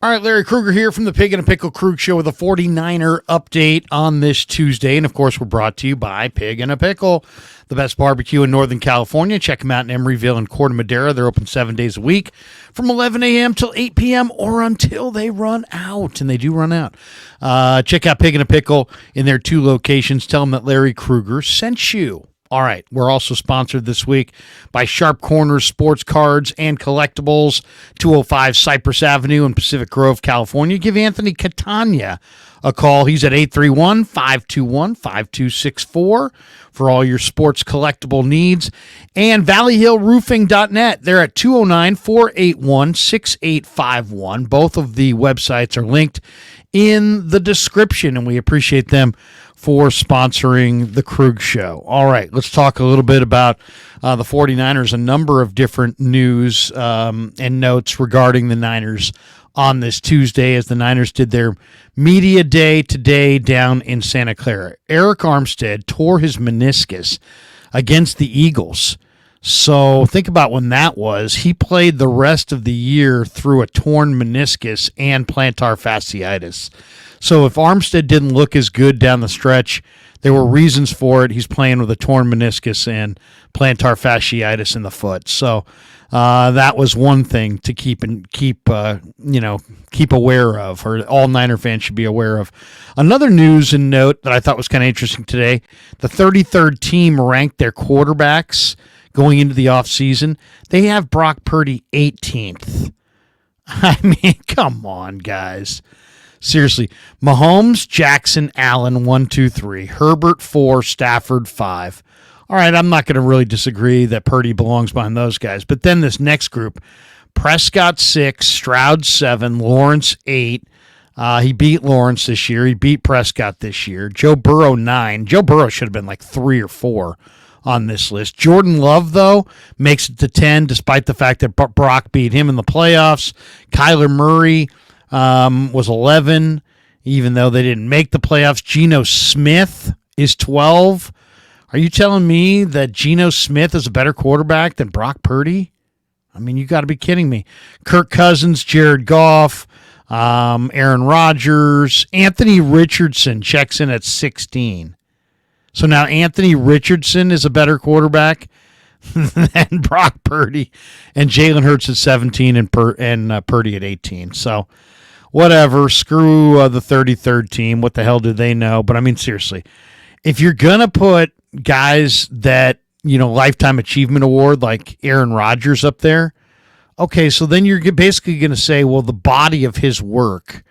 All right, Larry Krueger here from the Pig and a Pickle Krug Show with a 49er update on this Tuesday. And, of course, we're brought to you by Pig and a Pickle, the best barbecue in Northern California. Check them out in Emeryville and Corte Madera. They're open 7 days a week from 11 a.m. till 8 p.m. or until they run out, and they do run out. Check out Pig and a Pickle in their 2 locations. Tell them that Larry Krueger sent you. All right, we're also sponsored this week by Sharp Corners Sports Cards and Collectibles, 205 Cypress Avenue in Pacific Grove, California. Give Anthony Catania a call. He's at 831-521-5264 for all your sports collectible needs. And ValleyHillRoofing.net. They're at 209-481-6851. Both of the websites are linked in the description, and we appreciate them for sponsoring the Krug Show. All right, let's talk a little bit about the 49ers, a number of different news and notes regarding the Niners on this Tuesday as the Niners did their media day today down in Santa Clara. Eric Armstead tore his meniscus against the Eagles. So think about when that was. He played the rest of the year through a torn meniscus and plantar fasciitis. So if Armstead didn't look as good down the stretch, there were reasons for it. He's playing with a torn meniscus and plantar fasciitis in the foot. So that was one thing to keep aware of, or all Niner fans should be aware of. Another news and note that I thought was kind of interesting today: the 33rd team ranked their quarterbacks going into the offseason. They have Brock Purdy 18th. I mean, come on, guys. Seriously, Mahomes, Jackson, Allen, 1, 2, 3. Herbert, 4. Stafford, 5. All right, I'm not going to really disagree that Purdy belongs behind those guys. But then this next group, Prescott, 6. Stroud, 7. Lawrence, 8. He beat Lawrence this year. He beat Prescott this year. Joe Burrow, 9. Joe Burrow should have been like 3 or 4 on this list. Jordan Love, though, makes it to 10, despite the fact that Brock beat him in the playoffs. Kyler Murray was 11, even though they didn't make the playoffs. Geno Smith is 12. Are you telling me that Geno Smith is a better quarterback than Brock Purdy? I mean, you got to be kidding me. Kirk Cousins, Jared Goff, Aaron Rodgers, Anthony Richardson checks in at 16. So now Anthony Richardson is a better quarterback than Brock Purdy, and Jalen Hurts at 17 and Purdy at 18. So whatever, screw the 33rd team. What the hell do they know? But I mean, seriously, if you're going to put guys that, lifetime achievement award like Aaron Rodgers up there, okay, so then you're basically going to say, well, the body of his work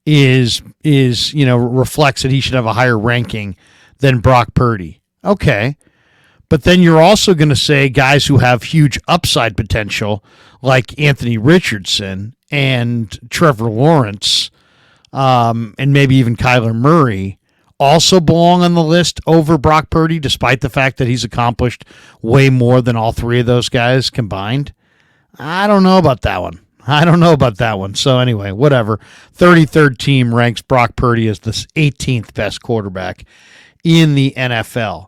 is reflects that he should have a higher ranking than Brock Purdy. Okay. But then you're also going to say guys who have huge upside potential like Anthony Richardson and Trevor Lawrence, and maybe even Kyler Murray also belong on the list over Brock Purdy, despite the fact that he's accomplished way more than all 3 of those guys combined. I don't know about that one. So anyway, whatever. 33rd team ranks Brock Purdy as the 18th best quarterback in the NFL.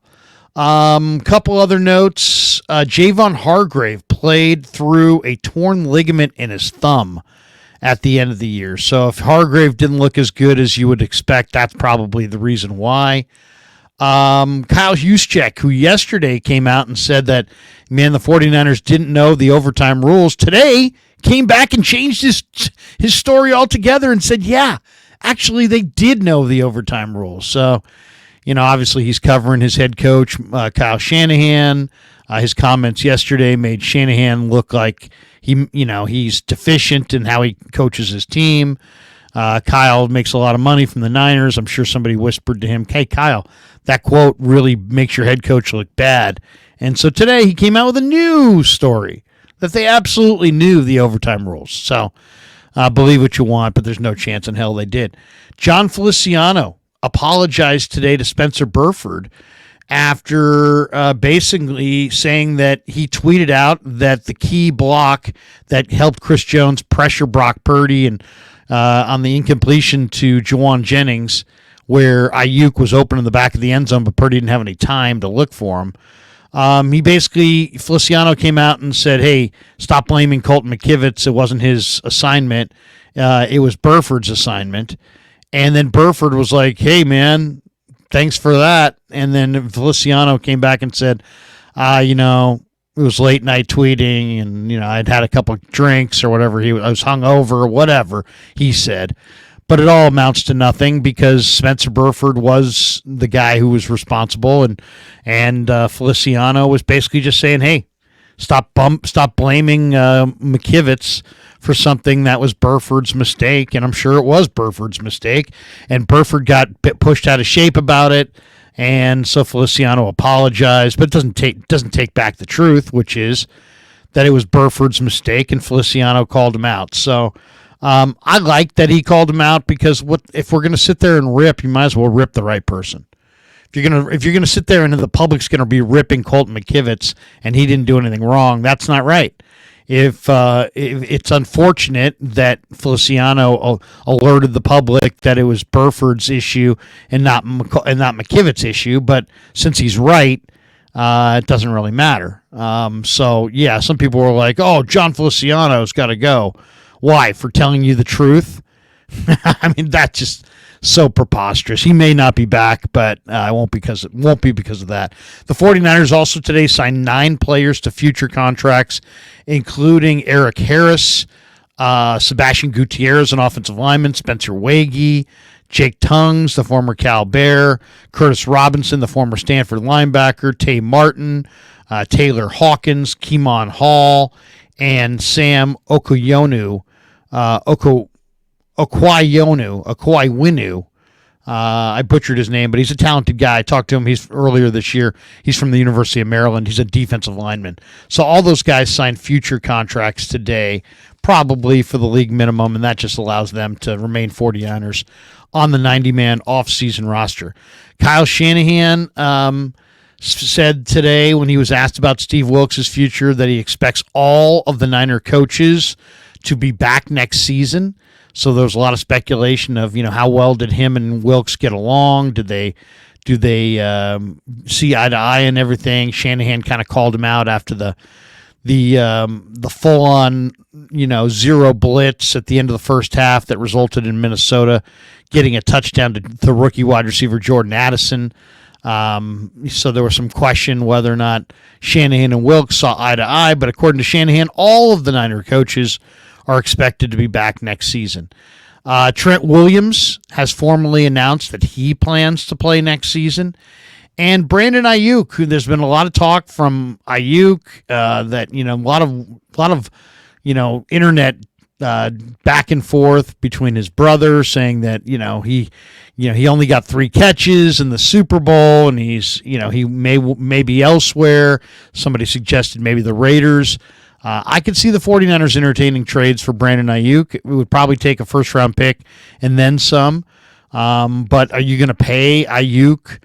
Couple other notes. Javon Hargrave played through a torn ligament in his thumb at the end of the year. So if Hargrave didn't look as good as you would expect, that's probably the reason why. Kyle Juszczyk, who yesterday came out and said that, the 49ers didn't know the overtime rules, today came back and changed his story altogether and said, yeah, actually they did know the overtime rules. So, obviously he's covering his head coach, Kyle Shanahan. His comments yesterday made Shanahan look like he's deficient in how he coaches his team. Kyle makes a lot of money from the Niners. I'm sure somebody whispered to him, hey, Kyle, that quote really makes your head coach look bad. And so today he came out with a new story that they absolutely knew the overtime rules. So believe what you want, but there's no chance in hell they did. John Feliciano apologized today to Spencer Burford after basically saying that he tweeted out that the key block that helped Chris Jones pressure Brock Purdy and on the incompletion to Juwan Jennings, where Aiyuk was open in the back of the end zone, but Purdy didn't have any time to look for him. Feliciano came out and said, hey, stop blaming Colton McKivitz. It wasn't his assignment. It was Burford's assignment. And then Burford was like, hey, man, thanks for that. And then Feliciano came back and said, it was late night tweeting and, I'd had a couple of drinks or whatever. I was hungover or whatever he said. But it all amounts to nothing because Spencer Burford was the guy who was responsible, and Feliciano was basically just saying, "Hey, stop blaming McKivitz for something that was Burford's mistake." And I'm sure it was Burford's mistake, and Burford got pushed out of shape about it, and so Feliciano apologized, but doesn't take back the truth, which is that it was Burford's mistake, and Feliciano called him out. So. I like that he called him out because if we're gonna sit there and rip, you might as well rip the right person. If you're gonna sit there and the public's gonna be ripping Colton McKivitz and he didn't do anything wrong, that's not right. If it's unfortunate that Feliciano alerted the public that it was Burford's issue and not McKivitz's issue, but since he's right, it doesn't really matter. So yeah, some people were like, "Oh, John Feliciano's got to go." Why? For telling you the truth? I mean, that's just so preposterous. He may not be back, but it won't be because of that. The 49ers also today signed 9 players to future contracts, including Eric Harris, Sebastian Gutierrez, an offensive lineman, Spencer Wagee, Jake Tungs, the former Cal Bear, Curtis Robinson, the former Stanford linebacker, Tay Martin, Taylor Hawkins, Keemon Hall, and Sam Okoyonu. Okwaiwinu. I butchered his name, but he's a talented guy. I talked to him. Earlier this year. He's from the University of Maryland. He's a defensive lineman. So all those guys signed future contracts today, probably for the league minimum, and that just allows them to remain 49ers on the 90-man off-season roster. Kyle Shanahan said today when he was asked about Steve Wilks' future that he expects all of the Niner coaches to be back next season. So there was a lot of speculation of, how well did him and Wilks get along? Do they see eye to eye and everything? Shanahan kind of called him out after the full on, zero blitz at the end of the first half that resulted in Minnesota getting a touchdown to the rookie wide receiver Jordan Addison. So there was some question whether or not Shanahan and Wilks saw eye to eye, but according to Shanahan, all of the Niner coaches are expected to be back next season. Trent Williams has formally announced that he plans to play next season. And Brandon Aiyuk, who there's been a lot of talk from Aiyuk, that, a lot of internet back and forth between his brother saying that, he only got 3 catches in the Super Bowl and he may be elsewhere. Somebody suggested maybe the Raiders. I could see the 49ers entertaining trades for Brandon Aiyuk. It would probably take a first-round pick and then some. But are you going to pay Aiyuk,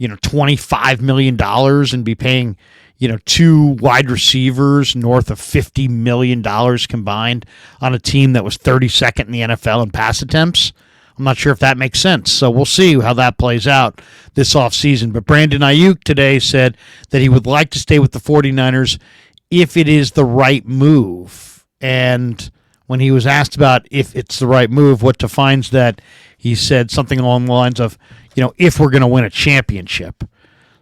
$25 million and be paying, 2 wide receivers north of $50 million combined on a team that was 32nd in the NFL in pass attempts? I'm not sure if that makes sense. So we'll see how that plays out this offseason. But Brandon Aiyuk today said that he would like to stay with the 49ers if it is the right move. And when he was asked about if it's the right move, what defines that, he said something along the lines of, if we're going to win a championship.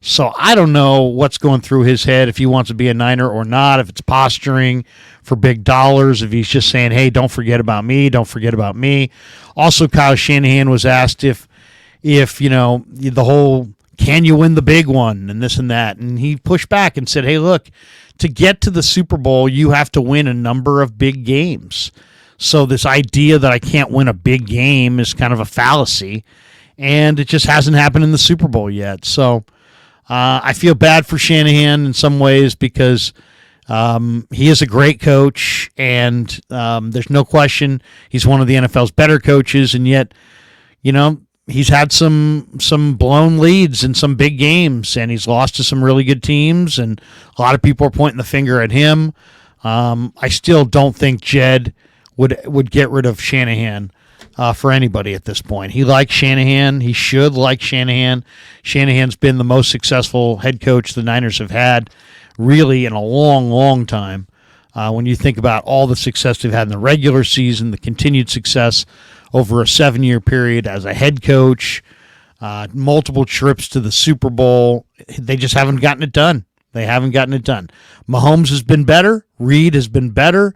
So I don't know what's going through his head, if he wants to be a Niner or not, if it's posturing for big dollars, if he's just saying, hey, don't forget about me, don't forget about me. Also, Kyle Shanahan was asked if the whole can you win the big one and this and that, and he pushed back and said, hey, look, to get to the Super Bowl, you have to win a number of big games. So this idea that I can't win a big game is kind of a fallacy, and it just hasn't happened in the Super Bowl yet. So I feel bad for Shanahan in some ways because he is a great coach, and there's no question he's one of the NFL's better coaches, and yet, he's had some blown leads in some big games, and he's lost to some really good teams, and a lot of people are pointing the finger at him. I still don't think Jed would get rid of Shanahan for anybody at this point. He likes Shanahan. He should like Shanahan. Shanahan's been the most successful head coach the Niners have had really in a long, long time. When you think about all the success they've had in the regular season, the continued success over a 7-year period as a head coach, multiple trips to the Super Bowl, they just haven't gotten it done. They haven't gotten it done. Mahomes has been better. Reed has been better.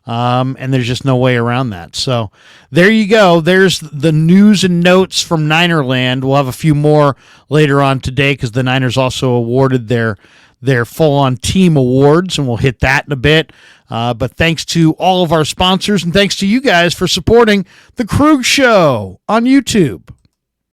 And there's just no way around that. So there you go. There's the news and notes from Ninerland. We'll have a few more later on today because the Niners also awarded their full-on team awards, and we'll hit that in a bit. But thanks to all of our sponsors, and thanks to you guys for supporting The Krug Show on YouTube.